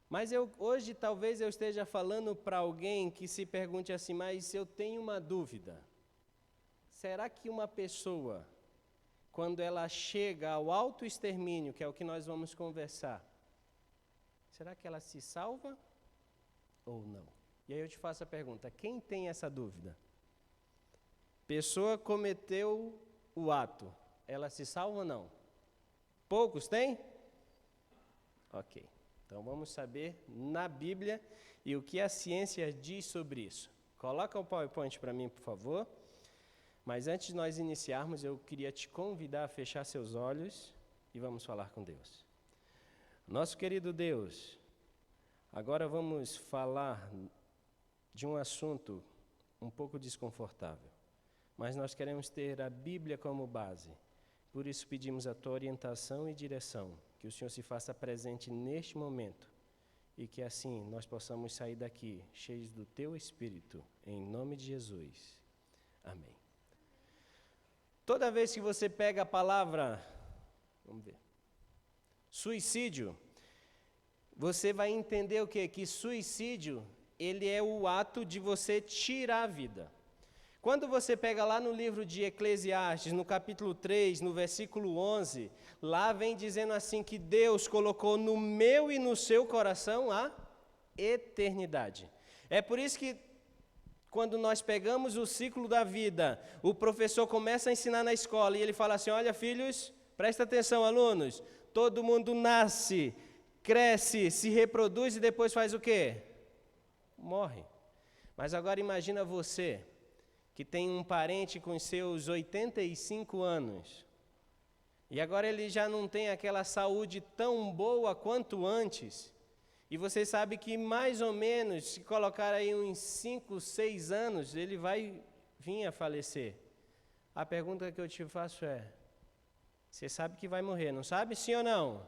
Mas hoje talvez eu esteja falando para alguém que se pergunte assim, mas eu tenho uma dúvida. Será que uma pessoa, quando ela chega ao autoextermínio, que é o que nós vamos conversar, será que ela se salva ou não? E aí eu te faço a pergunta, quem tem essa dúvida? Pessoa cometeu o ato, ela se salva ou não? Poucos têm? Ok, então vamos saber na Bíblia e o que a ciência diz sobre isso. Coloca o PowerPoint para mim, por favor. Mas antes de nós iniciarmos, eu queria te convidar a fechar seus olhos e vamos falar com Deus. Nosso querido Deus, agora vamos falar de um assunto um pouco desconfortável, mas nós queremos ter a Bíblia como base. Por isso pedimos a tua orientação e direção, que o Senhor se faça presente neste momento e que assim nós possamos sair daqui cheios do teu Espírito, em nome de Jesus. Amém. Toda vez que você pega a palavra, vamos ver, suicídio, você vai entender o quê? Que suicídio, ele é o ato de você tirar a vida. Quando você pega lá no livro de Eclesiastes, no capítulo 3, no versículo 11, lá vem dizendo assim que Deus colocou no meu e no seu coração a eternidade. É por isso que quando nós pegamos o ciclo da vida, o professor começa a ensinar na escola e ele fala assim, olha filhos, presta atenção alunos, todo mundo nasce, cresce, se reproduz e depois faz o quê? Morre. Mas agora imagina você, que tem um parente com seus 85 anos, e agora ele já não tem aquela saúde tão boa quanto antes, e você sabe que mais ou menos, se colocar aí uns 5, 6 anos, ele vai vir a falecer. A pergunta que eu te faço é, você sabe que vai morrer, não sabe? Sim ou não?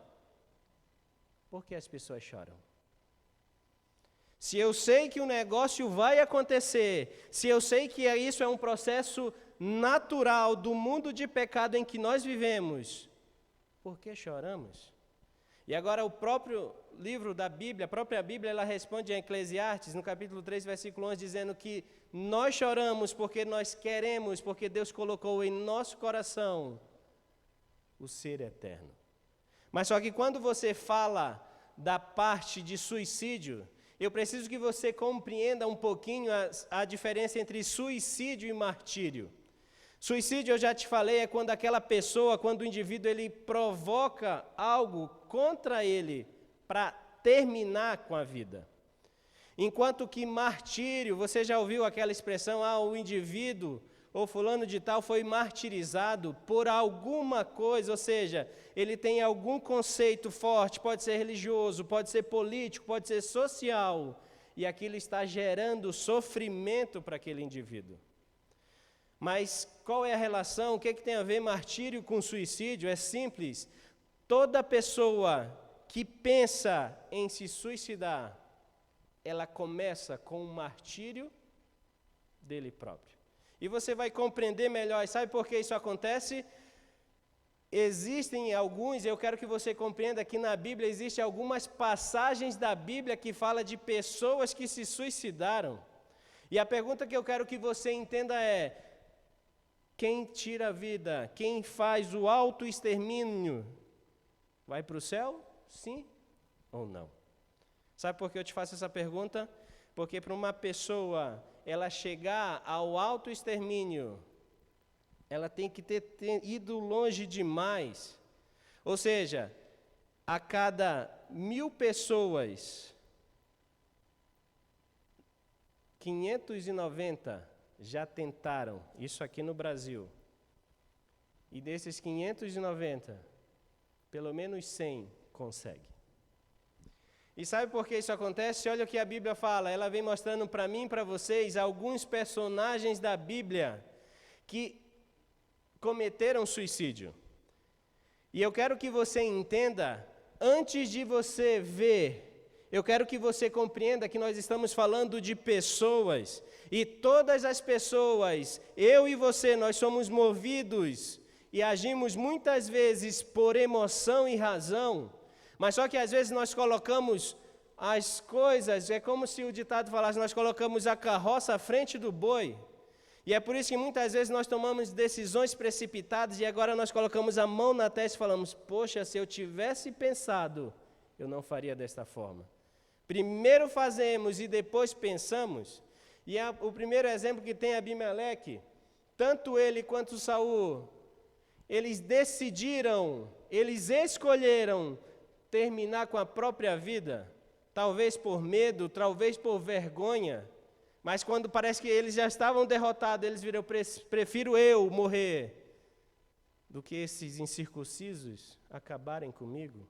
Por que as pessoas choram? Se eu sei que o negócio vai acontecer, se eu sei que isso é um processo natural do mundo de pecado em que nós vivemos, por que choramos? E agora o próprio livro da Bíblia, a própria Bíblia, ela responde em Eclesiastes, no capítulo 3, versículo 11, dizendo que nós choramos porque nós queremos, porque Deus colocou em nosso coração o ser eterno. Mas só que quando você fala da parte de suicídio, eu preciso que você compreenda um pouquinho a diferença entre suicídio e martírio. Suicídio, eu já te falei, é quando aquela pessoa, quando o indivíduo ele provoca algo contra ele para terminar com a vida. Enquanto que martírio, você já ouviu aquela expressão, o indivíduo ou fulano de tal foi martirizado por alguma coisa, ou seja, ele tem algum conceito forte, pode ser religioso, pode ser político, pode ser social, e aquilo está gerando sofrimento para aquele indivíduo. Mas qual é a relação? O que tem a ver martírio com suicídio? É simples. Toda pessoa que pensa em se suicidar, ela começa com o martírio dele próprio. E você vai compreender melhor. Sabe por que isso acontece? Existem alguns, eu quero que você compreenda que na Bíblia existem algumas passagens da Bíblia que fala de pessoas que se suicidaram. E a pergunta que eu quero que você entenda é: quem tira a vida, quem faz o autoextermínio, vai para o céu? Sim ou não? Sabe por que eu te faço essa pergunta? Porque para uma pessoa ela chegar ao autoextermínio, ela tem que ter ido longe demais. Ou seja, a cada 1000 pessoas, 590 já tentaram, isso aqui no Brasil. E desses 590, pelo menos 100 conseguem. E sabe por que isso acontece? Olha o que a Bíblia fala, ela vem mostrando para mim e para vocês alguns personagens da Bíblia que cometeram suicídio. E eu quero que você entenda, antes de você ver, eu quero que você compreenda que nós estamos falando de pessoas, e todas as pessoas, eu e você, nós somos movidos e agimos muitas vezes por emoção e razão, mas só que às vezes nós colocamos as coisas, é como se o ditado falasse, nós colocamos a carroça à frente do boi. E é por isso que muitas vezes nós tomamos decisões precipitadas e agora nós colocamos a mão na testa e falamos, poxa, se eu tivesse pensado, eu não faria desta forma. Primeiro fazemos e depois pensamos. E o primeiro exemplo que tem é Abimeleque, tanto ele quanto Saul, eles decidiram, eles escolheram terminar com a própria vida, talvez por medo, talvez por vergonha, mas quando parece que eles já estavam derrotados, eles viram, prefiro eu morrer, do que esses incircuncisos acabarem comigo.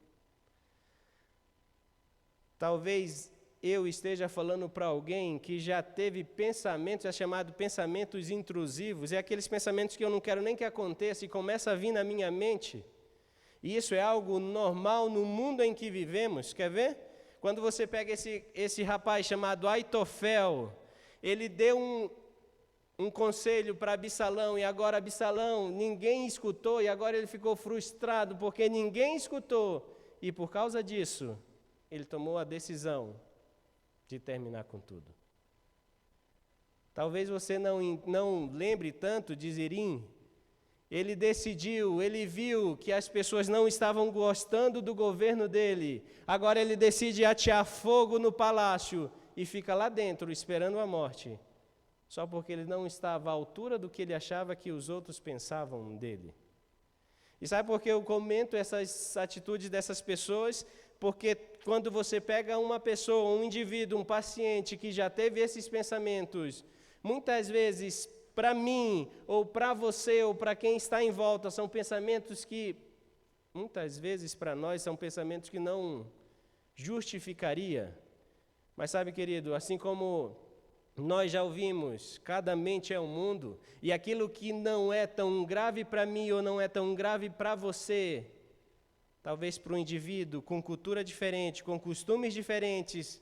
Talvez eu esteja falando para alguém que já teve pensamentos, é chamado pensamentos intrusivos, é aqueles pensamentos que eu não quero nem que aconteça e começa a vir na minha mente. E isso é algo normal no mundo em que vivemos, quer ver? Quando você pega esse rapaz chamado Aitofel, ele deu um conselho para Absalão, e agora Absalão, ninguém escutou, e agora ele ficou frustrado, porque ninguém escutou, e por causa disso, ele tomou a decisão de terminar com tudo. Talvez você não lembre tanto de Zirim. Ele decidiu, ele viu que as pessoas não estavam gostando do governo dele. Agora ele decide atear fogo no palácio e fica lá dentro esperando a morte, só porque ele não estava à altura do que ele achava que os outros pensavam dele. E sabe por que eu comento essas atitudes dessas pessoas? Porque quando você pega uma pessoa, um indivíduo, um paciente que já teve esses pensamentos, muitas vezes, para mim, ou para você, ou para quem está em volta, são pensamentos que, muitas vezes, para nós, são pensamentos que não justificaria. Mas sabe, querido, assim como nós já ouvimos, cada mente é um mundo, e aquilo que não é tão grave para mim ou não é tão grave para você, talvez para um indivíduo com cultura diferente, com costumes diferentes,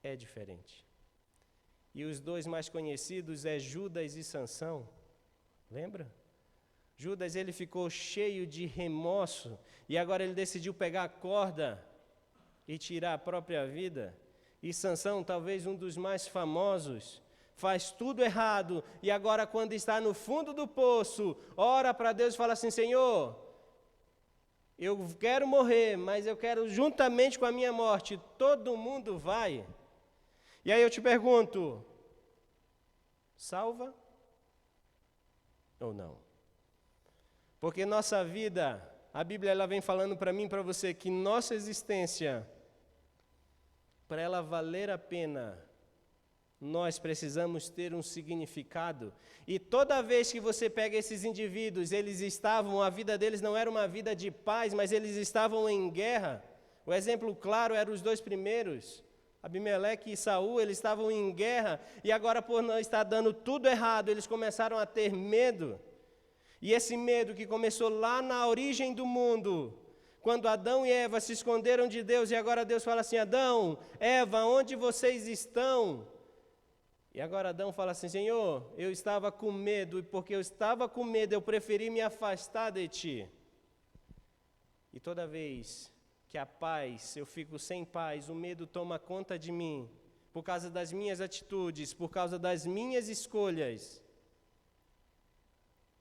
é diferente. E os dois mais conhecidos é Judas e Sansão. Lembra? Judas, ele ficou cheio de remorso e agora ele decidiu pegar a corda e tirar a própria vida. E Sansão, talvez um dos mais famosos, faz tudo errado e agora quando está no fundo do poço, ora para Deus e fala assim, Senhor, eu quero morrer, mas eu quero juntamente com a minha morte, todo mundo vai. E aí eu te pergunto, salva ou não? Porque nossa vida, a Bíblia ela vem falando para mim e para você que nossa existência, para ela valer a pena, nós precisamos ter um significado. E toda vez que você pega esses indivíduos, a vida deles não era uma vida de paz, mas eles estavam em guerra. O exemplo claro eram os dois primeiros, Abimeleque e Saul, eles estavam em guerra, e agora por não estar dando tudo errado, eles começaram a ter medo. E esse medo que começou lá na origem do mundo, quando Adão e Eva se esconderam de Deus, e agora Deus fala assim, Adão, Eva, onde vocês estão? E agora Adão fala assim, Senhor, eu estava com medo, e porque eu estava com medo, eu preferi me afastar de Ti. E toda vez que a paz, eu fico sem paz, o medo toma conta de mim, por causa das minhas atitudes, por causa das minhas escolhas,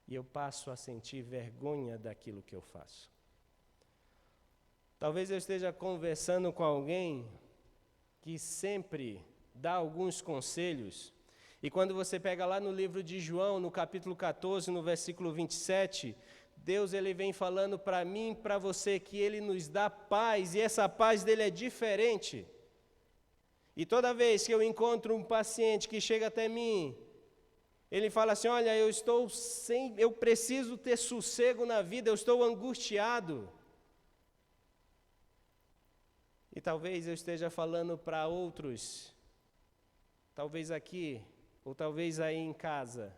e eu passo a sentir vergonha daquilo que eu faço. Talvez eu esteja conversando com alguém que sempre dá alguns conselhos, e quando você pega lá no livro de João, no capítulo 14, no versículo 27, Deus ele vem falando para mim e para você que Ele nos dá paz, e essa paz dele é diferente. E toda vez que eu encontro um paciente que chega até mim, ele fala assim, olha, eu preciso ter sossego na vida, eu estou angustiado. E talvez eu esteja falando para outros, talvez aqui, ou talvez aí em casa,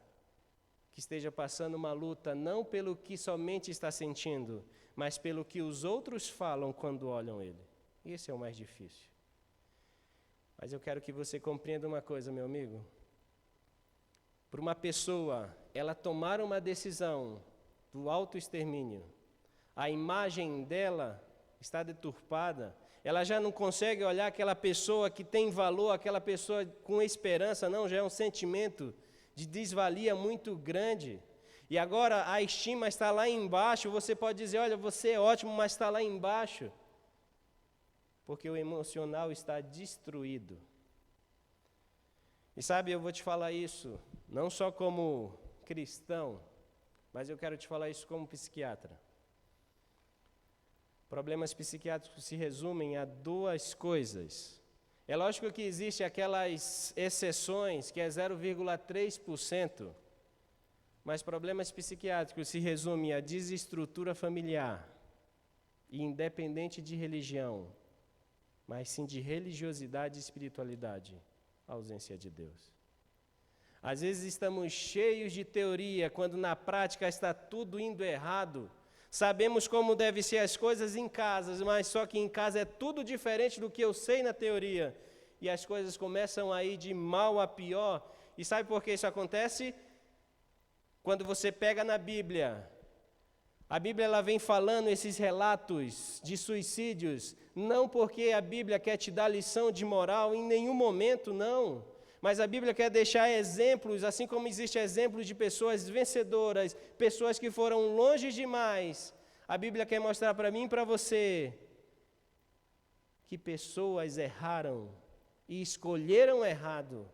que esteja passando uma luta, não pelo que somente está sentindo, mas pelo que os outros falam quando olham ele. Esse é o mais difícil. Mas eu quero que você compreenda uma coisa, meu amigo. Para uma pessoa, ela tomar uma decisão do autoextermínio, a imagem dela está deturpada, ela já não consegue olhar aquela pessoa que tem valor, aquela pessoa com esperança, não, já é um sentimento de desvalia muito grande. E agora a estima está lá embaixo, você pode dizer, olha, você é ótimo, mas está lá embaixo. Porque o emocional está destruído. E sabe, eu vou te falar isso, não só como cristão, mas eu quero te falar isso como psiquiatra. Problemas psiquiátricos se resumem a duas coisas. É lógico que existem aquelas exceções, que é 0,3%, mas problemas psiquiátricos se resumem a desestrutura familiar, e independente de religião, mas sim de religiosidade e espiritualidade, a ausência de Deus. Às vezes estamos cheios de teoria, quando na prática está tudo indo errado. Sabemos como devem ser as coisas em casa, mas só que em casa é tudo diferente do que eu sei na teoria. E as coisas começam a ir de mal a pior. E sabe por que isso acontece? Quando você pega na Bíblia, a Bíblia ela vem falando esses relatos de suicídios, não porque a Bíblia quer te dar lição de moral, em nenhum momento não. Mas a Bíblia quer deixar exemplos, assim como existem exemplos de pessoas vencedoras, pessoas que foram longe demais. A Bíblia quer mostrar para mim e para você que pessoas erraram e escolheram errado.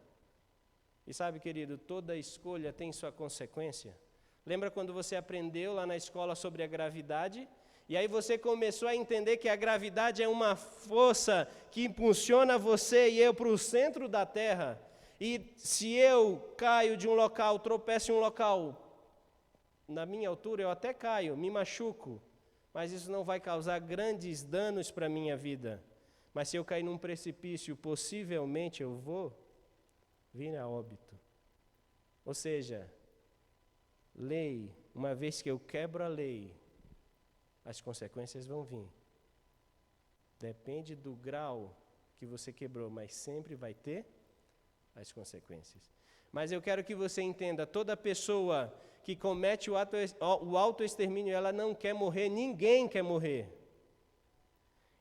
E sabe, querido, toda escolha tem sua consequência. Lembra quando você aprendeu lá na escola sobre a gravidade? E aí você começou a entender que a gravidade é uma força que impulsiona você e eu para o centro da Terra. E se eu caio de um local, tropeço em um local, na minha altura eu até caio, me machuco, mas isso não vai causar grandes danos para a minha vida. Mas se eu cair num precipício, possivelmente eu vou vir a óbito. Ou seja, lei, uma vez que eu quebro a lei, as consequências vão vir. Depende do grau que você quebrou, mas sempre vai ter as consequências. Mas eu quero que você entenda, toda pessoa que comete o autoextermínio, ela não quer morrer, ninguém quer morrer.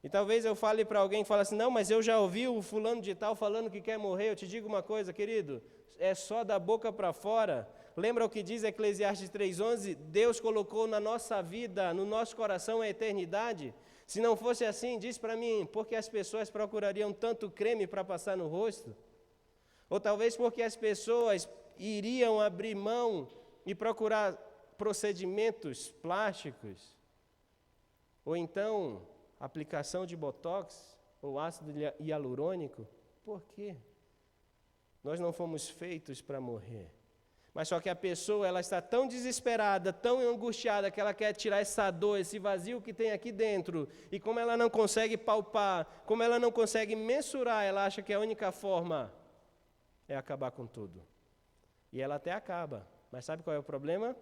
E talvez eu fale para alguém que fala assim, não, mas eu já ouvi o fulano de tal falando que quer morrer. Eu te digo uma coisa, querido, é só da boca para fora. Lembra o que diz Eclesiastes 3:11? Deus colocou na nossa vida, no nosso coração, a eternidade. Se não fosse assim, diz para mim, por que as pessoas procurariam tanto creme para passar no rosto? Ou talvez porque as pessoas iriam abrir mão e procurar procedimentos plásticos. Ou então, aplicação de botox ou ácido hialurônico. Por quê? Nós não fomos feitos para morrer. Mas só que a pessoa ela está tão desesperada, tão angustiada, que ela quer tirar essa dor, esse vazio que tem aqui dentro. E como ela não consegue palpar, como ela não consegue mensurar, ela acha que a única forma é acabar com tudo. E ela até acaba. Mas sabe qual é o problema?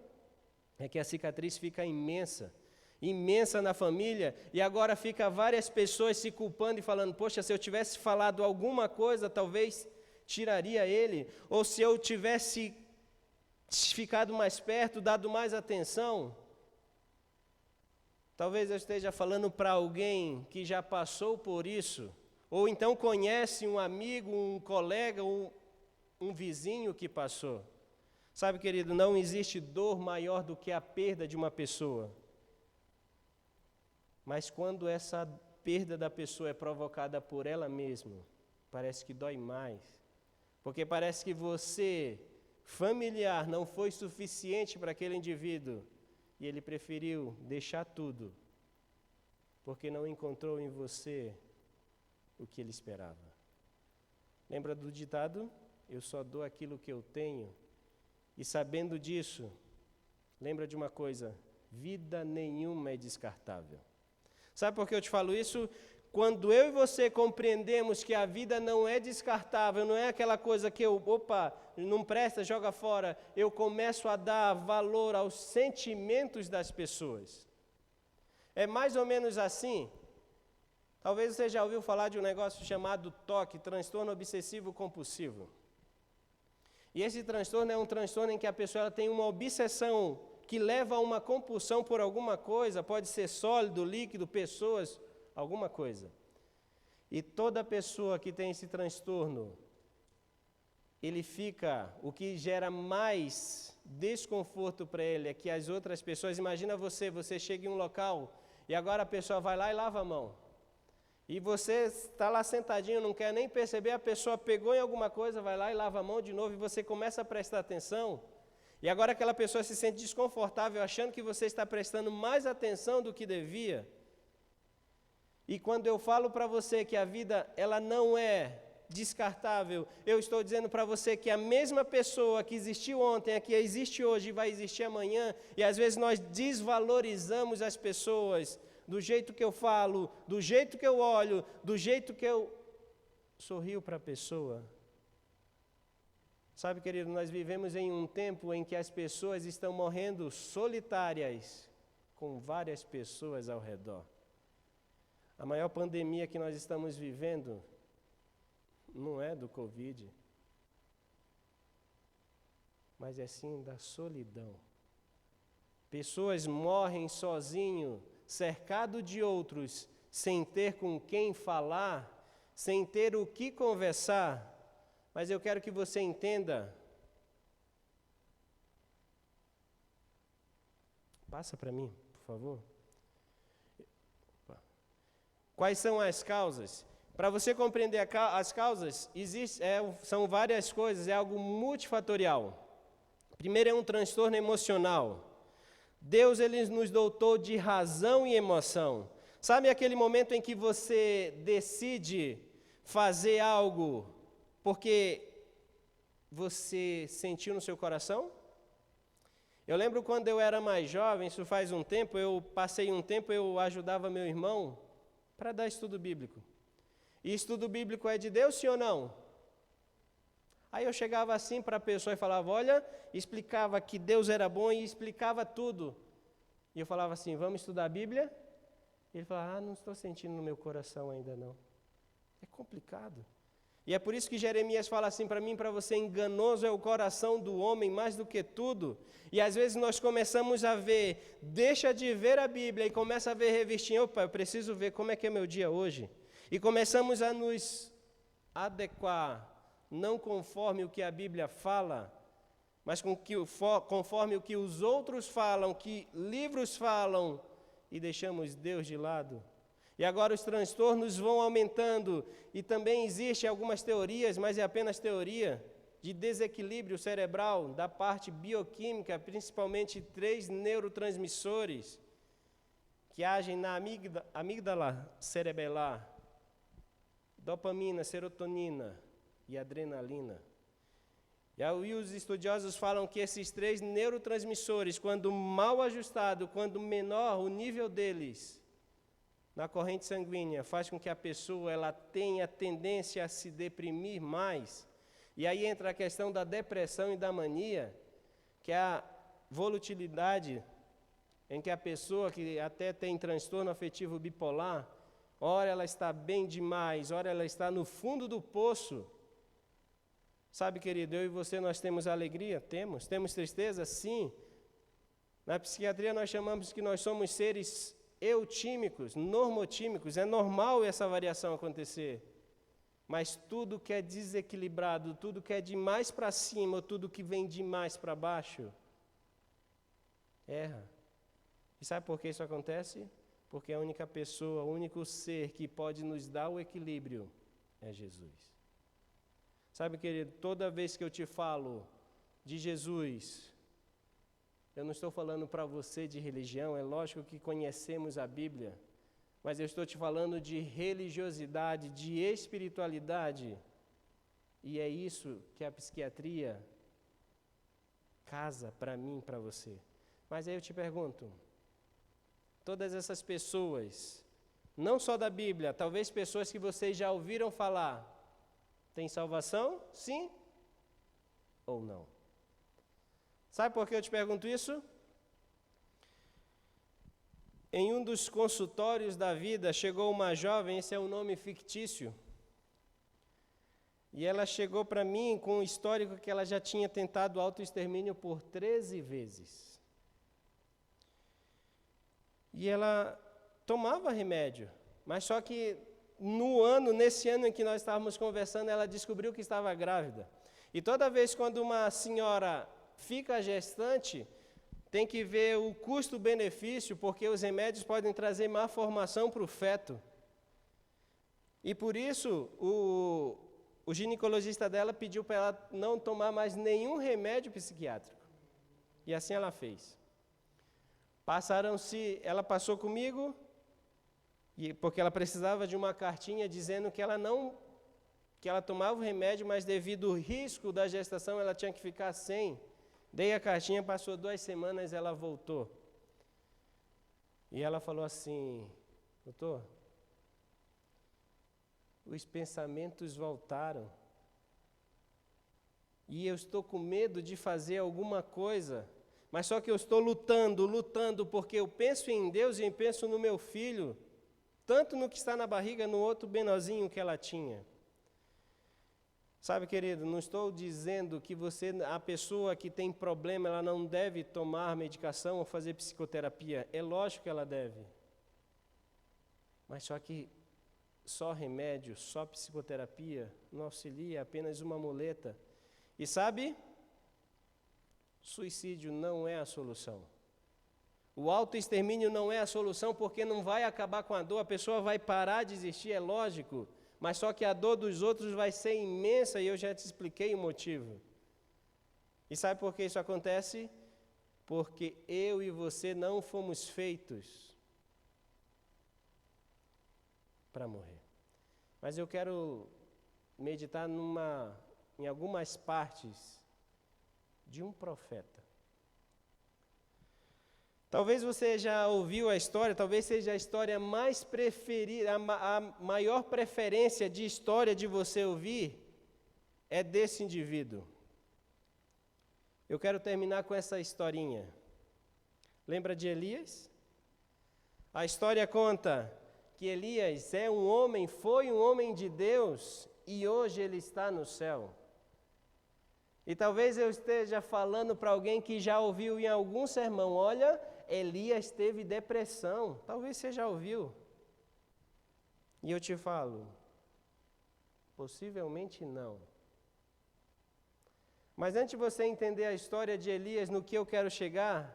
É que a cicatriz fica imensa. Imensa na família. E agora fica várias pessoas se culpando e falando, poxa, se eu tivesse falado alguma coisa, talvez tiraria ele. Ou se eu tivesse ficado mais perto, dado mais atenção. Talvez eu esteja falando para alguém que já passou por isso. Ou então conhece um amigo, um colega, um vizinho que passou. Sabe, querido, não existe dor maior do que a perda de uma pessoa. Mas quando essa perda da pessoa é provocada por ela mesma, parece que dói mais. Porque parece que você, familiar, não foi suficiente para aquele indivíduo. E ele preferiu deixar tudo, porque não encontrou em você o que ele esperava. Lembra do ditado? Eu só dou aquilo que eu tenho. E sabendo disso, lembra de uma coisa, vida nenhuma é descartável. Sabe por que eu te falo isso? Quando eu e você compreendemos que a vida não é descartável, não é aquela coisa que não presta, joga fora, eu começo a dar valor aos sentimentos das pessoas. É mais ou menos assim. Talvez você já ouviu falar de um negócio chamado TOC, transtorno obsessivo compulsivo. E esse transtorno é um transtorno em que a pessoa ela tem uma obsessão que leva a uma compulsão por alguma coisa, pode ser sólido, líquido, pessoas, alguma coisa. E toda pessoa que tem esse transtorno, o que gera mais desconforto para ele é que as outras pessoas, imagina você chega em um local e agora a pessoa vai lá e lava a mão. E você está lá sentadinho, não quer nem perceber, a pessoa pegou em alguma coisa, vai lá e lava a mão de novo e você começa a prestar atenção. E agora aquela pessoa se sente desconfortável, achando que você está prestando mais atenção do que devia. E quando eu falo para você que a vida ela não é descartável, eu estou dizendo para você que a mesma pessoa que existiu ontem, a que existe hoje e vai existir amanhã, e às vezes nós desvalorizamos as pessoas do jeito que eu falo, do jeito que eu olho, do jeito que eu sorrio para a pessoa. Sabe, querido, nós vivemos em um tempo em que as pessoas estão morrendo solitárias, com várias pessoas ao redor. A maior pandemia que nós estamos vivendo não é do Covid, mas é sim da solidão. Pessoas morrem sozinho, cercado de outros, sem ter com quem falar, sem ter o que conversar. Mas eu quero que você entenda. Passa para mim, por favor. Quais são as causas? Para você compreender as causas, são várias coisas, é algo multifatorial. Primeiro é um transtorno emocional. Deus ele nos dotou de razão e emoção. Sabe aquele momento em que você decide fazer algo porque você sentiu no seu coração? Eu lembro quando eu era mais jovem, isso faz um tempo, eu ajudava meu irmão para dar estudo bíblico. E estudo bíblico é de Deus, sim ou não? Aí eu chegava assim para a pessoa e falava, olha, explicava que Deus era bom e explicava tudo. E eu falava assim, vamos estudar a Bíblia? E ele falava, não estou sentindo no meu coração ainda não. É complicado. E é por isso que Jeremias fala assim para mim e para você, enganoso é o coração do homem mais do que tudo. E às vezes nós começamos a ver, deixa de ver a Bíblia e começa a ver revistinha, opa, eu preciso ver como é que é meu dia hoje. E começamos a nos adequar, não conforme o que a Bíblia fala, mas conforme o que os outros falam, que livros falam, e deixamos Deus de lado. E agora os transtornos vão aumentando, e também existem algumas teorias, mas é apenas teoria, de desequilíbrio cerebral, da parte bioquímica, principalmente 3 neurotransmissores, que agem na amígdala cerebelar, dopamina, serotonina e adrenalina. E aí os estudiosos falam que esses 3 neurotransmissores, quando mal ajustado, quando menor o nível deles na corrente sanguínea, faz com que a pessoa ela tenha tendência a se deprimir mais. E aí entra a questão da depressão e da mania, que é a volatilidade em que a pessoa que até tem transtorno afetivo bipolar, ora ela está bem demais, ora ela está no fundo do poço. Sabe, querido, eu e você, nós temos alegria? Temos. Temos tristeza? Sim. Na psiquiatria nós chamamos que nós somos seres eutímicos, normotímicos. É normal essa variação acontecer. Mas tudo que é desequilibrado, tudo que é demais para cima, ou tudo que vem demais para baixo, erra. E sabe por que isso acontece? Porque a única pessoa, o único ser que pode nos dar o equilíbrio é Jesus. Sabe, querido, toda vez que eu te falo de Jesus, eu não estou falando para você de religião, é lógico que conhecemos a Bíblia, mas eu estou te falando de religiosidade, de espiritualidade, e é isso que a psiquiatria casa para mim e para você. Mas aí eu te pergunto, todas essas pessoas, não só da Bíblia, talvez pessoas que vocês já ouviram falar, tem salvação? Sim ou não? Sabe por que eu te pergunto isso? Em um dos consultórios da vida, chegou uma jovem, esse é um nome fictício, e ela chegou para mim com um histórico que ela já tinha tentado autoextermínio por 13 vezes. E ela tomava remédio, mas só que nesse ano em que nós estávamos conversando, ela descobriu que estava grávida. E toda vez quando uma senhora fica gestante, tem que ver o custo-benefício, porque os remédios podem trazer má formação para o feto. E por isso, o ginecologista dela pediu para ela não tomar mais nenhum remédio psiquiátrico. E assim ela fez. Ela passou comigo, porque ela precisava de uma cartinha dizendo que ela tomava o remédio, mas devido ao risco da gestação, ela tinha que ficar sem. Dei a cartinha, passou 2 semanas, ela voltou. E ela falou assim: doutor, os pensamentos voltaram. E eu estou com medo de fazer alguma coisa, mas só que eu estou lutando, porque eu penso em Deus e eu penso no meu filho, tanto no que está na barriga, no outro menorzinho que ela tinha. Sabe, querido, não estou dizendo que a pessoa que tem problema, ela não deve tomar medicação ou fazer psicoterapia. É lógico que ela deve. Mas só que só remédio, só psicoterapia não auxilia, é apenas uma muleta. E sabe, suicídio não é a solução. O autoextermínio não é a solução, porque não vai acabar com a dor, a pessoa vai parar de existir, é lógico, mas só que a dor dos outros vai ser imensa, e eu já te expliquei o motivo. E sabe por que isso acontece? Porque eu e você não fomos feitos para morrer. Mas eu quero meditar em algumas partes de um profeta. Talvez você já ouviu a história, talvez seja a história mais preferida, a maior preferência de história de você ouvir é desse indivíduo. Eu quero terminar com essa historinha. Lembra de Elias? A história conta que Elias foi um homem de Deus e hoje ele está no céu. E talvez eu esteja falando para alguém que já ouviu em algum sermão: olha, Elias teve depressão. Talvez você já ouviu. E eu te falo, possivelmente não. Mas antes de você entender a história de Elias, no que eu quero chegar,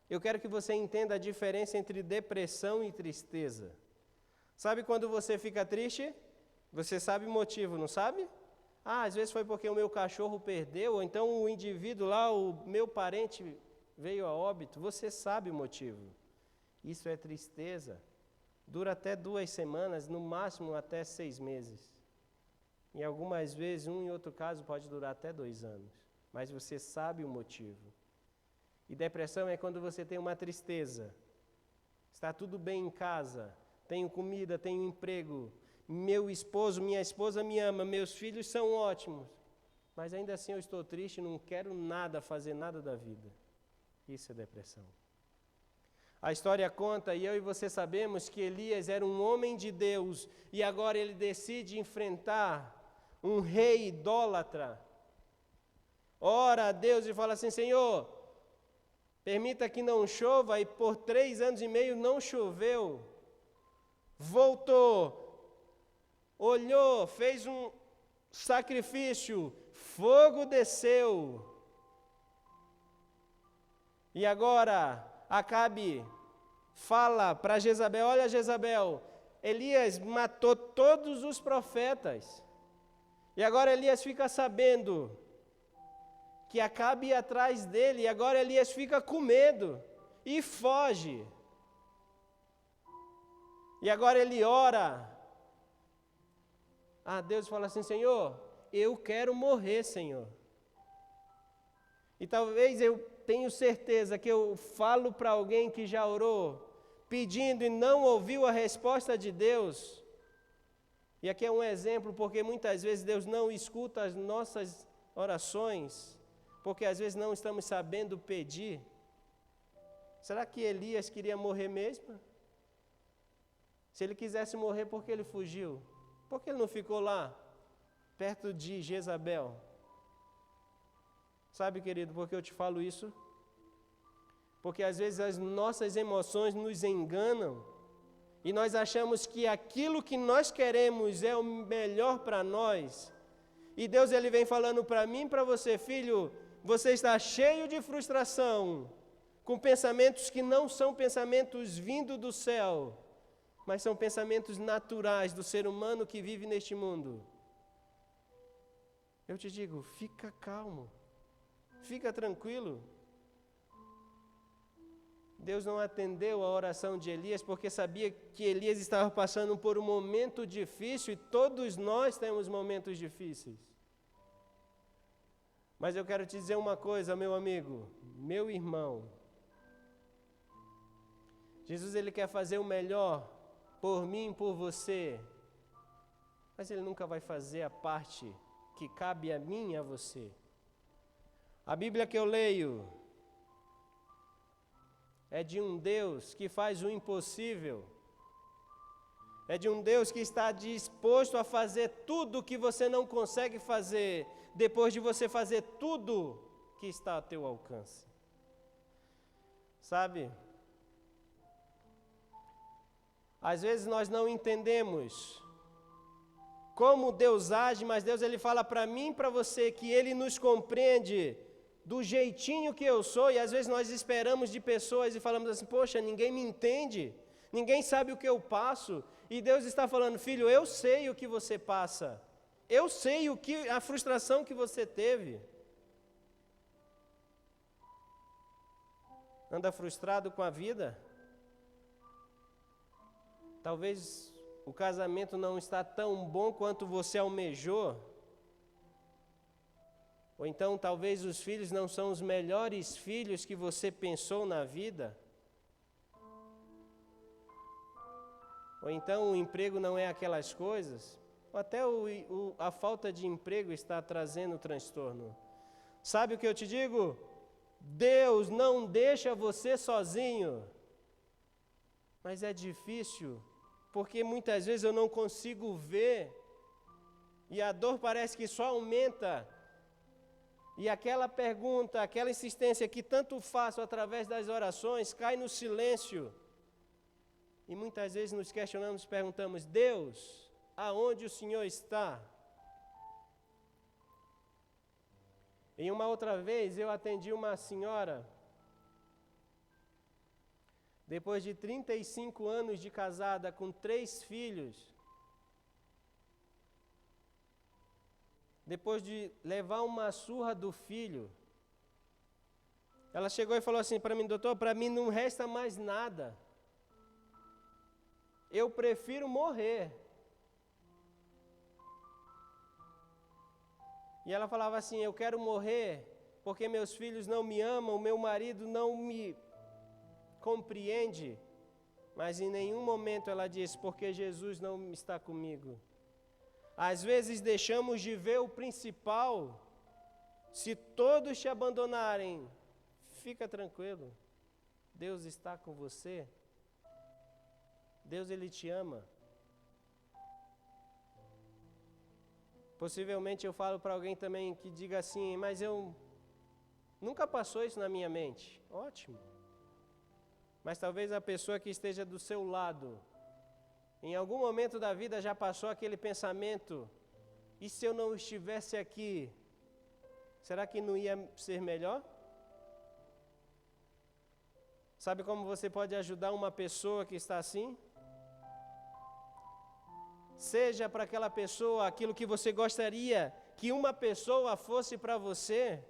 eu quero que você entenda a diferença entre depressão e tristeza. Sabe quando você fica triste? Você sabe o motivo, não sabe? Às vezes foi porque o meu cachorro perdeu, ou então o indivíduo lá, o meu parente veio a óbito. Você sabe o motivo. Isso é tristeza. Dura até 2 semanas, no máximo até 6 meses. E algumas vezes, em outro caso, pode durar até 2 anos. Mas você sabe o motivo. E depressão é quando você tem uma tristeza. Está tudo bem em casa, tenho comida, tenho emprego, minha esposa me ama, meus filhos são ótimos, mas ainda assim eu estou triste, não quero fazer nada da vida. Isso é depressão. A história conta, e eu e você sabemos, que Elias era um homem de Deus, e agora ele decide enfrentar um rei idólatra. Ora a Deus e fala assim: Senhor, permita que não chova, e por 3 anos e meio não choveu. Voltou, olhou, fez um sacrifício, fogo desceu. E agora Acabe fala para Jezabel: olha, Jezabel, Elias matou todos os profetas. E agora Elias fica sabendo que Acabe ia atrás dele, e agora Elias fica com medo e foge. E agora ele ora a Deus e fala assim: Senhor, eu quero morrer, Senhor. E talvez eu tenho certeza que eu falo para alguém que já orou, pedindo e não ouviu a resposta de Deus. E aqui é um exemplo, porque muitas vezes Deus não escuta as nossas orações, porque às vezes não estamos sabendo pedir. Será que Elias queria morrer mesmo? Se ele quisesse morrer, por que ele fugiu? Por que ele não ficou lá, perto de Jezabel? Sabe, querido, por que eu te falo isso? Porque às vezes as nossas emoções nos enganam e nós achamos que aquilo que nós queremos é o melhor para nós, e Deus ele vem falando para mim e para você, filho, você está cheio de frustração, com pensamentos que não são pensamentos vindos do céu, mas são pensamentos naturais do ser humano que vive neste mundo. Eu te digo, fica calmo, fica tranquilo. Deus não atendeu a oração de Elias porque sabia que Elias estava passando por um momento difícil e todos nós temos momentos difíceis. Mas eu quero te dizer uma coisa, meu amigo, meu irmão. Jesus ele quer fazer o melhor por mim, por você, mas ele nunca vai fazer a parte que cabe a mim e a você. A Bíblia que eu leio é de um Deus que faz o impossível. É de um Deus que está disposto a fazer tudo o que você não consegue fazer, depois de você fazer tudo que está a teu alcance. Sabe? Às vezes nós não entendemos como Deus age, mas Deus ele fala para mim e para você que Ele nos compreende do jeitinho que eu sou, e às vezes nós esperamos de pessoas e falamos assim, poxa, ninguém me entende, ninguém sabe o que eu passo, e Deus está falando, filho, eu sei o que você passa, eu sei a frustração que você teve. Anda frustrado com a vida? Talvez o casamento não está tão bom quanto você almejou. Ou então talvez os filhos não são os melhores filhos que você pensou na vida. Ou então o emprego não é aquelas coisas. Ou até a falta de emprego está trazendo transtorno. Sabe o que eu te digo? Deus não deixa você sozinho. Mas é difícil, porque muitas vezes eu não consigo ver, e a dor parece que só aumenta, e aquela pergunta, aquela insistência que tanto faço através das orações, cai no silêncio, e muitas vezes nos questionamos, perguntamos, Deus, aonde o Senhor está? Em uma outra vez eu atendi uma senhora, depois de 35 anos de casada, com 3 filhos, depois de levar uma surra do filho, ela chegou e falou assim para mim, doutor, para mim não resta mais nada, eu prefiro morrer. E ela falava assim, eu quero morrer porque meus filhos não me amam, meu marido não me compreende, mas em nenhum momento ela disse, porque Jesus não está comigo. Às vezes deixamos de ver o principal. Se todos te abandonarem, fica tranquilo, Deus está com você, Deus ele te ama. Possivelmente eu falo para alguém também que diga assim, mas eu nunca passou isso na minha mente. Ótimo. Mas talvez a pessoa que esteja do seu lado, em algum momento da vida já passou aquele pensamento, e se eu não estivesse aqui, será que não ia ser melhor? Sabe como você pode ajudar uma pessoa que está assim? Seja para aquela pessoa aquilo que você gostaria que uma pessoa fosse para você.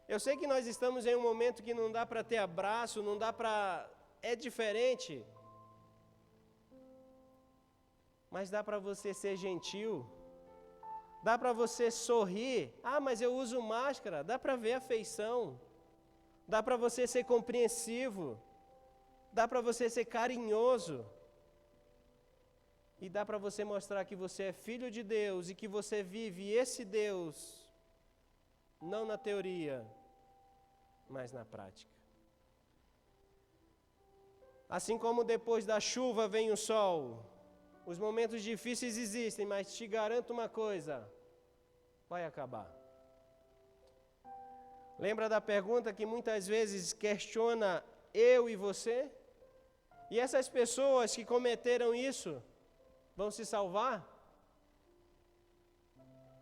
Eu sei que nós estamos em um momento que não dá para ter abraço, não dá para... é diferente. Mas dá para você ser gentil. Dá para você sorrir. Ah, mas eu uso máscara. Dá para ver a afeição. Dá para você ser compreensivo. Dá para você ser carinhoso. E dá para você mostrar que você é filho de Deus e que você vive esse Deus, não na teoria, mas na prática. Assim como depois da chuva vem o sol, os momentos difíceis existem, mas te garanto uma coisa, vai acabar. Lembra da pergunta que muitas vezes questiona eu e você? E essas pessoas que cometeram isso vão se salvar?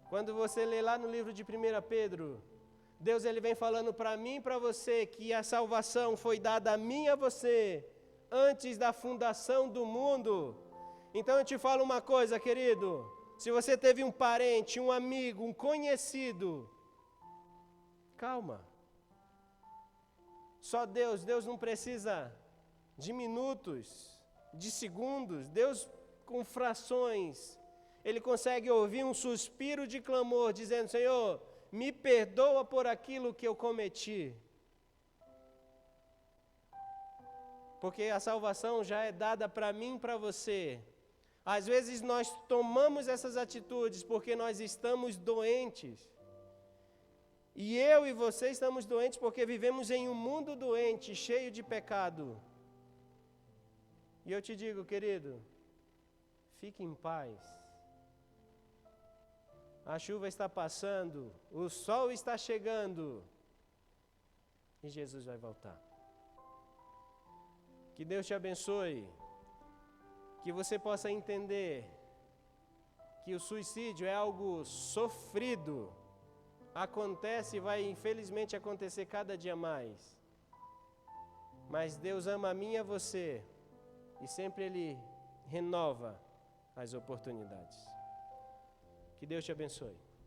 Quando você lê lá no livro de 1 Pedro, Deus ele vem falando para mim e para você que a salvação foi dada a mim e a você antes da fundação do mundo. Então eu te falo uma coisa, querido. Se você teve um parente, um amigo, um conhecido, calma. Só Deus não precisa de minutos, de segundos. Deus com frações, Ele consegue ouvir um suspiro de clamor, dizendo, Senhor, me perdoa por aquilo que eu cometi. Porque a salvação já é dada para mim e para você. Às vezes nós tomamos essas atitudes porque nós estamos doentes. E eu e você estamos doentes porque vivemos em um mundo doente, cheio de pecado. E eu te digo, querido, fique em paz. A chuva está passando, o sol está chegando e Jesus vai voltar. Que Deus te abençoe, que você possa entender que o suicídio é algo sofrido, acontece e vai infelizmente acontecer cada dia mais. Mas Deus ama a mim e a você e sempre Ele renova as oportunidades. Que Deus te abençoe.